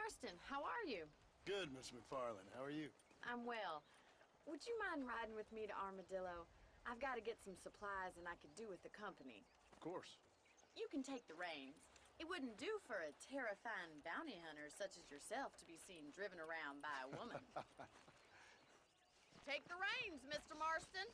Marston, how are you? Good, Miss McFarland. How are you? I'm well. Would you mind riding with me to Armadillo? I've got to get some supplies and I could do with the company. Of course. You can take the reins. It wouldn't do for a terrifying bounty hunter such as yourself to be seen driven around by a woman. Take the reins, Mr. Marston.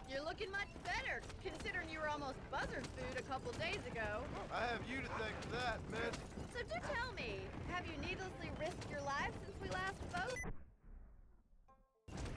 You're looking much better, considering you were almost buzzard food a couple days ago. I have you to thank for that, miss. So do tell me, have you needlessly risked your life since we last spoke?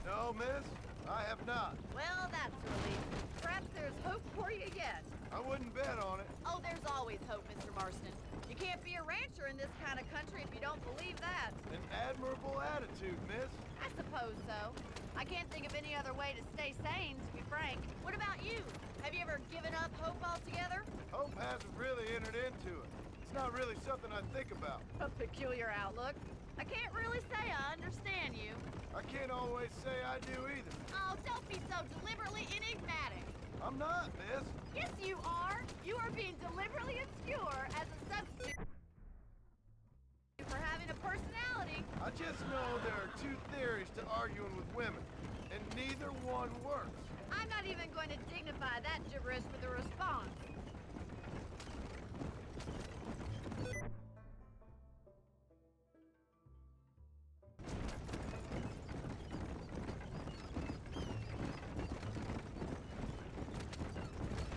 No, miss, I have not. Well, that's a relief. Perhaps there's hope for you yet. I wouldn't bet on it. Oh, there's always hope, Mr. Marston. You can't be a rancher in this kind of country if you don't believe that. An admirable attitude, miss. I suppose so. I can't think of any other way to stay sane, to be frank. What about you? Have you ever given up hope altogether? Hope hasn't really entered into it. It's not really something I think about. A peculiar outlook. I can't really say I understand you. I can't always say I do either. Oh, don't be so deliberately enigmatic. I'm not, miss. Yes, you are. You are being deliberately obscure as a substitute for having a personality. I just know there are two theories to arguing with women, and neither one works. I'm not even going to dignify that gibberish with a response.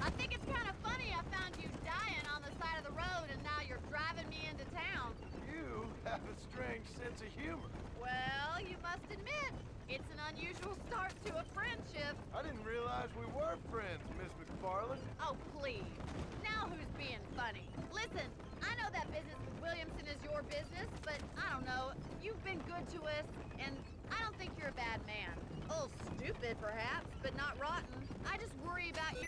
I think it's kind of funny I found you dying on the side of the road and now you're driving me into town. You have a strange sense of humor. Well, you must admit, it's an unusual start to a friendship. I didn't realize we were friends, Miss McFarland. Oh, please. Now who's being funny? Listen, I know that business with Williamson is your business, but I don't know. You've been good to us, and I don't think you're a bad man. A little stupid, perhaps, but not rotten. I just worry about you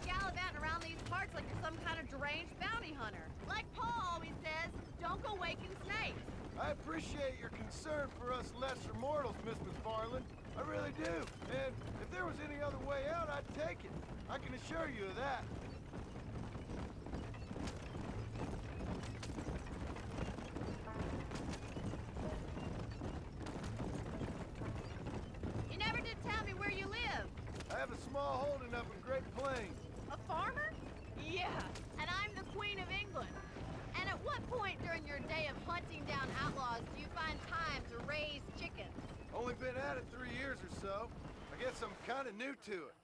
gallivanting around these parts like you're some kind of deranged bounty hunter. Like Paul always says, don't go waking snakes. I appreciate your concern for us lesser mortals, Miss McFarland. I really do. And if there was any other way out, I'd take it. I can assure you of that. You never did tell me where you live. I have a small holding up in Great Plains. A farmer? Yeah, and I'm the Queen of England. And at what point during your day of hunting down outlaws do you find time to raise chickens? Only been at it 3 years or so. I guess I'm kind of new to it.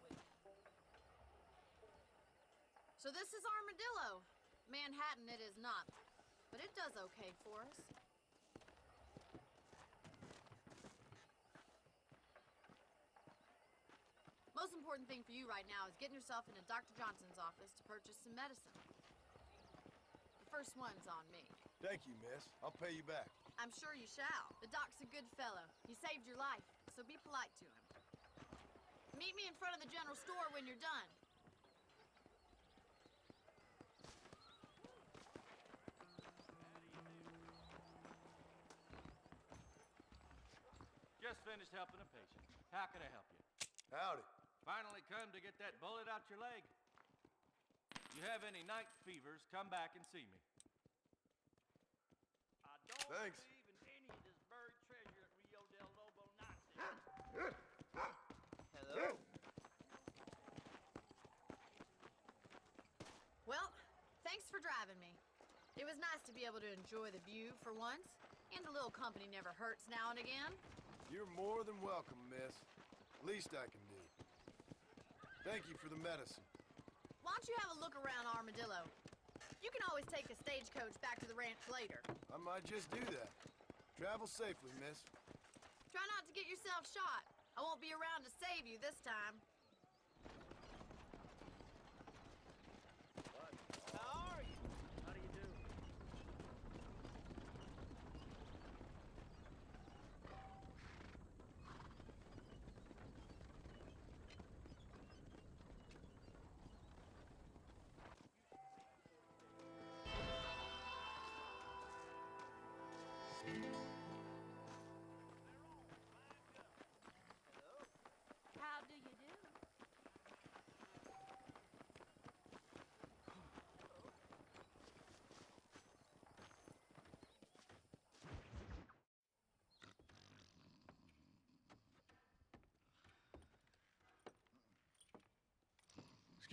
So this is Armadillo. Manhattan it is not, but it does okay for us. Most important thing for you right now is getting yourself into Dr. Johnson's office to purchase some medicine. The first one's on me. Thank you, miss. I'll pay you back. I'm sure you shall. The doc's a good fellow. He saved your life, so be polite to him. Meet me in front of the general store when you're done. Just finished helping a patient. How can I help you? Howdy. Finally come to get that bullet out your leg? You have any night fevers, come back and see me. I don't Thanks. believe in any of this buried treasure at Rio del Lobo Nazi. Hello? Well, thanks for driving me. It was nice to be able to enjoy the view for once, and a little company never hurts now and again. You're more than welcome, miss. Least I can do. Thank you for the medicine. Why don't you have a look around Armadillo? You can always take a stagecoach back to the ranch later. I might just do that. Travel safely, miss. Try not to get yourself shot. I won't be around to save you this time. How are you? How do you do?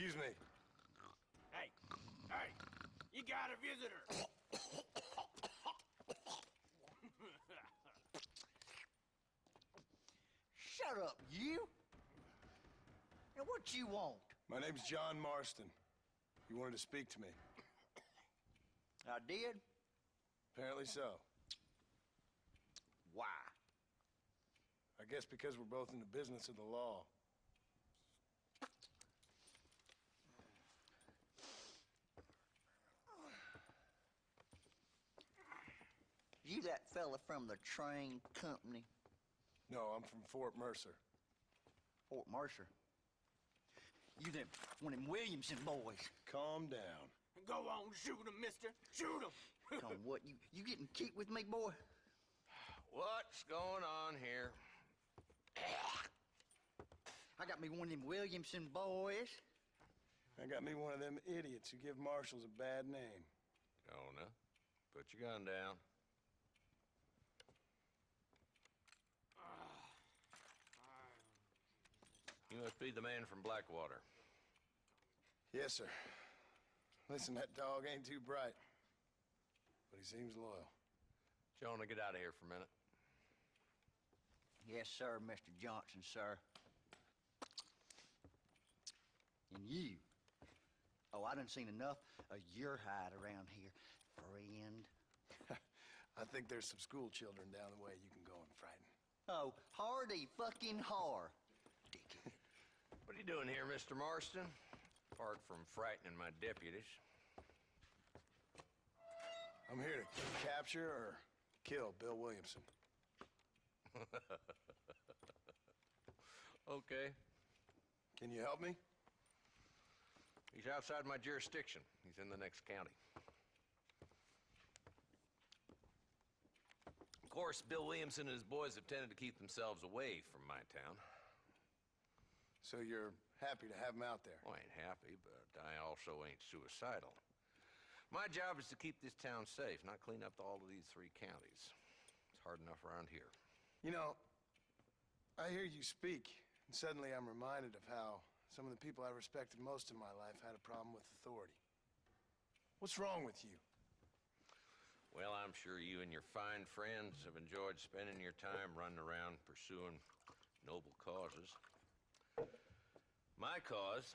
Excuse me. Hey, hey, you got a visitor. Shut up, you! Now what you want? My name's John Marston. You wanted to speak to me. I did? Apparently so. Why? I guess because we're both in the business of the law. You that fella from the train company? No, I'm from Fort Mercer. Fort Mercer? You them, one of them Williamson boys. Calm down. Go on, shoot him, mister. Shoot him. Come, what, you getting kicked with me, boy? What's going on here? I got me one of them Williamson boys. I got me one of them idiots who give marshals a bad name. Jonah, put your gun down. You must be the man from Blackwater. Yes, sir. Listen, that dog ain't too bright, but he seems loyal. Jonah, get out of here for a minute. Yes, sir, Mr. Johnson, sir. And you. Oh, I done seen enough of your hide around here, friend. I think there's some school children down the way you can go and frighten. Oh, hardy fucking har. Dickhead. What are you doing here, Mr. Marston? Apart from frightening my deputies. I'm here to capture or kill Bill Williamson. Okay. Can you help me? He's outside my jurisdiction. He's in the next county. Of course, Bill Williamson and his boys have tended to keep themselves away from my town. So you're happy to have him out there? Well, I ain't happy, but I also ain't suicidal. My job is to keep this town safe, not clean up all of these 3 counties. It's hard enough around here. You know, I hear you speak, and suddenly I'm reminded of how some of the people I respected most in my life had a problem with authority. What's wrong with you? Well, I'm sure you and your fine friends have enjoyed spending your time running around pursuing noble causes. My cause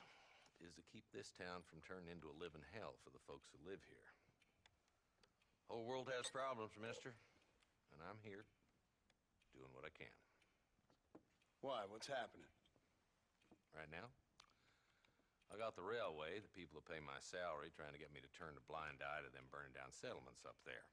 is to keep this town from turning into a living hell for the folks who live here. Whole world has problems, mister, and I'm here doing what I can. Why? What's happening? Right now, I got the railway, the people who pay my salary, trying to get me to turn a blind eye to them burning down settlements up there.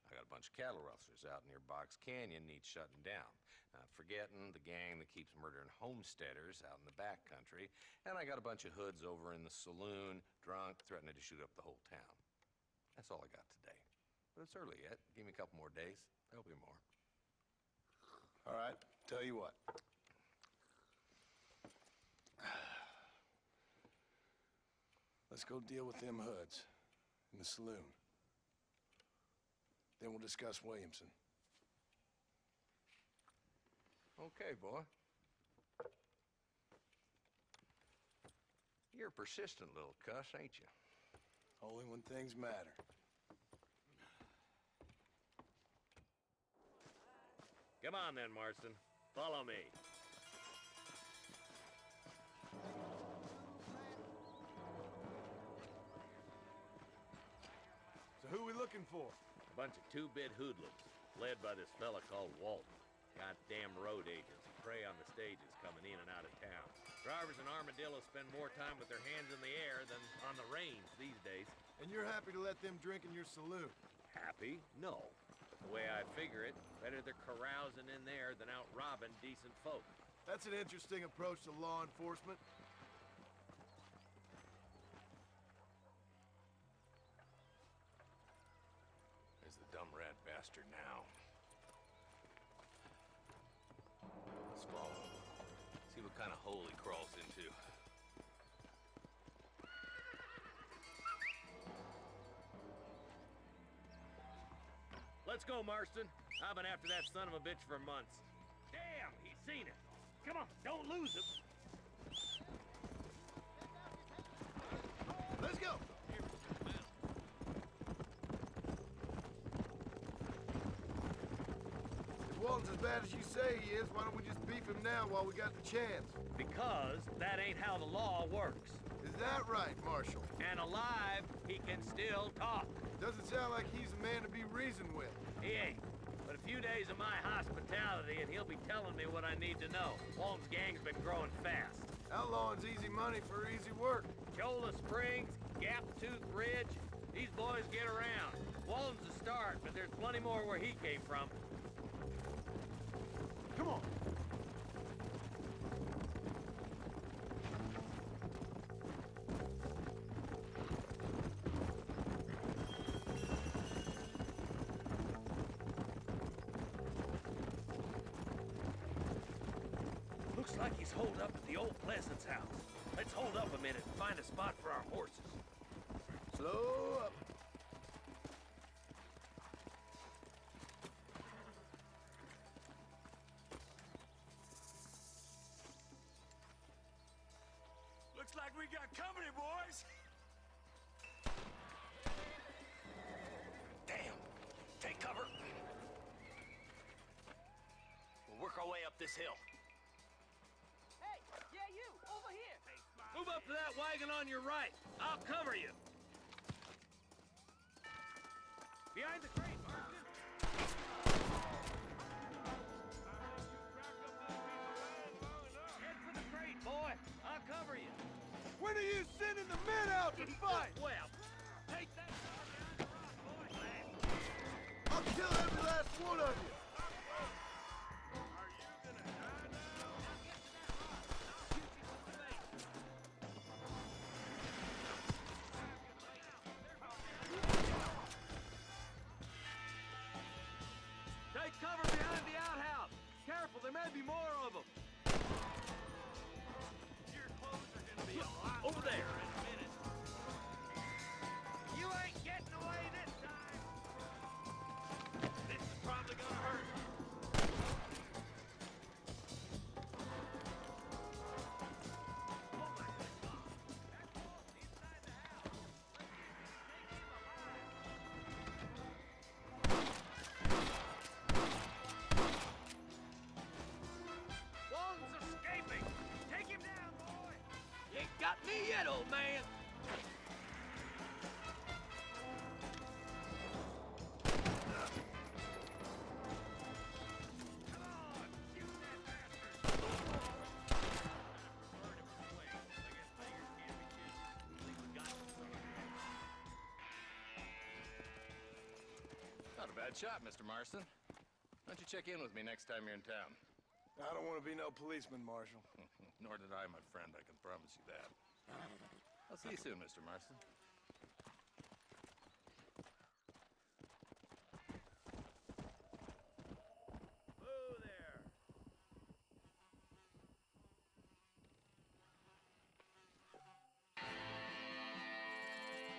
I got a bunch of cattle rustlers out near Box Canyon needs shutting down. Not forgetting the gang that keeps murdering homesteaders out in the back country. And I got a bunch of hoods over in the saloon, drunk, threatening to shoot up the whole town. That's all I got today. But it's early yet. Give me a couple more days. There'll be more. All right, tell you what. Let's go deal with them hoods in the saloon. Then we'll discuss Williamson. Okay, boy. You're a persistent little cuss, ain't you? Only when things matter. Come on then, Marston. Follow me. So who we looking for? A bunch of two-bit hoodlums, led by this fella called Walton. Goddamn road agents who prey on the stages coming in and out of town. Drivers in Armadillo spend more time with their hands in the air than on the reins these days. And you're happy to let them drink in your saloon? Happy? No. But the way I figure it, better they're carousing in there than out robbing decent folk. That's an interesting approach to law enforcement. There's the dumb rat bastard now. Let's follow him. See what kind of hole he crawls into. Let's go, Marston. I've been after that son of a bitch for months. Damn, he's seen it. Come on, don't lose him. Walton's as bad as you say he is, why don't we just beef him now while we got the chance? Because that ain't how the law works. Is that right, Marshal? And alive, he can still talk. Doesn't sound like he's a man to be reasoned with. He ain't. But a few days of my hospitality and he'll be telling me what I need to know. Walton's gang's been growing fast. Outlawing's easy money for easy work. Cholla Springs, Gap Tooth Ridge, these boys get around. Walton's a start, but there's plenty more where he came from. Come on. Looks like he's holed up at the old Pleasance house. Let's hold up a minute and find a spot for our horses. Slow up. Looks like we got company, boys. Damn. Take cover. We'll work our way up this hill. Hey, yeah, you, over here. Move up to that wagon on your right. I'll cover you. Behind the crate, Marston. Head for the crate, boy. I'll cover you. When are you sending the men out to fight? Well, take that dog down the rock, boy. I'll kill every last one of you. Are you gonna die now? Now get to that rock, and I'll shoot you from the face. Take cover behind the outhouse. Careful, there may be more of them. Your clothes are gonna be a lot Over there. in a minute. You ain't getting away this time. This is probably gonna hurt. Oh my God. That's Walt inside the house. Let's see if we can take him alive. Walton's escaping. Take him down, boy. You ain't got me yet, old man. Come on, shoot that bastard. Burn him away. I guess beggars can't be choosers. At least we got some. Not a bad shot, Mr. Marston. Why don't you check in with me next time you're in town? I don't want to be no policeman, Marshal. Nor did I, my friend, I can promise you that. I'll see you soon, Mr. Marston.